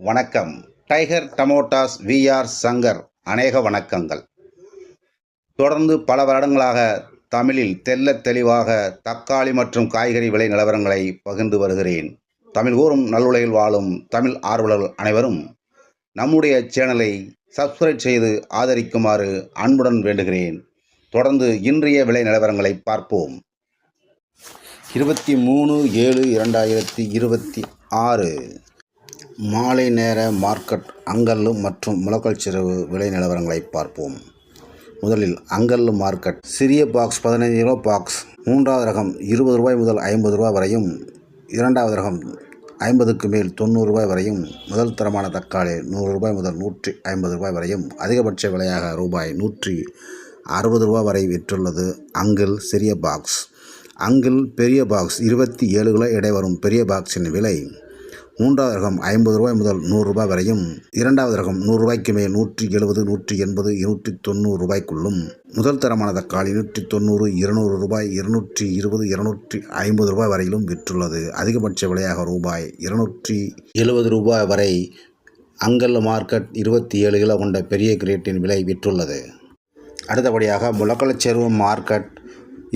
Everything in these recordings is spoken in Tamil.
வணக்கம். டைகர் டமோட்டாஸ் விஆர் சங்கர் அநேக வணக்கங்கள். தொடர்ந்து பல வருடங்களாக தமிழில் தெள்ளத் தெளிவாக தக்காளி மற்றும் காய்கறி விலை நிலவரங்களை பகிர்ந்து வருகிறேன். தமிழ் கூறும் நல்லுலகில் வாழும் தமிழ் ஆர்வலர்கள் அனைவரும் நம்முடைய சேனலை சப்ஸ்கிரைப் செய்து ஆதரிக்குமாறு அன்புடன் வேண்டுகிறேன். தொடர்ந்து இன்றைய விலை நிலவரங்களை பார்ப்போம். 23/7/2026 மாலை நேர மார்க்கெட் அங்கல்லு மற்றும் முளக்கல்சிறவு விலை நிலவரங்களை பார்ப்போம். முதலில் அங்கல்லு மார்க்கெட். சிறிய பாக்ஸ் 15 கிலோ பாக்ஸ் மூன்றாவது ரகம் ₹20 முதல் ₹50 வரையும், இரண்டாவது ரகம் 50க்கு மேல் ₹90 வரையும், முதல் தரமான தக்காளி ₹100 முதல் ₹150 வரையும், அதிகபட்ச விலையாக ₹160 வரை விற்றுள்ளது. அங்கிள் சிறிய பாக்ஸ். அங்கிள் பெரிய பாக்ஸ் 27 கிலோ எடை வரும் பெரிய பாக்ஸின் விலை மூன்றாவது ரகம் ₹50 முதல் ₹100 வரையும், இரண்டாவது ரகம் ₹100க்கு மேல் ₹170, ₹180, ₹290 முதல் தரமான தக்காளி ₹190, ₹200, ₹220, ₹250 வரையிலும் விற்றுள்ளது. அதிகபட்ச விலையாக ₹270 வரை அங்கல் மார்க்கெட் 27 கிலோ கொண்ட பெரிய கிரேட்டின் விலை விற்றுள்ளது. அடுத்தபடியாக முளக்கலச்சேர்வு மார்க்கெட்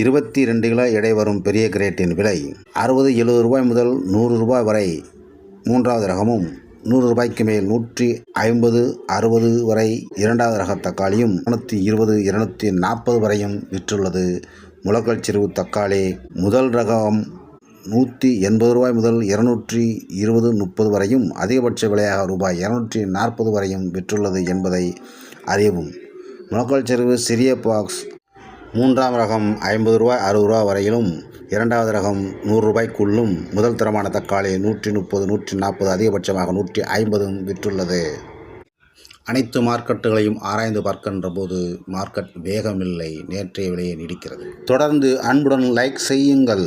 22 கிலோ எடை வரும் பெரிய கிரேட்டின் விலை ₹60-70 முதல் ₹100 வரை மூன்றாவது ரகமும், ₹100க்கு மேல் ₹150-60 வரை இரண்டாவது ரக தக்காளியும், ₹220-240 வரையும் விற்றுள்ளது. முளக்கல்சிறுவு தக்காளி முதல் ரகம் ₹180 முதல் ₹220-30 வரையும், அதிகபட்ச விலையாக ₹240 வரையும் விற்றுள்ளது என்பதை அறியவும். முளக்கல்சிறுவு சிறிய பாக்ஸ் மூன்றாம் ரகம் ₹50-60 வரையிலும், இரண்டாவது ரகம் ₹100க்குள்ளும், முதல் தரமான தக்காளி ₹130-140, அதிகபட்சமாக ₹150 விற்றுள்ளது. அனைத்து மார்க்கெட்டுகளையும் ஆராய்ந்து பார்க்கின்ற போது மார்க்கெட் வேகமில்லை, நேற்றைய விலையை நீடிக்கிறது. தொடர்ந்து அன்புடன் லைக் செய்யுங்கள்.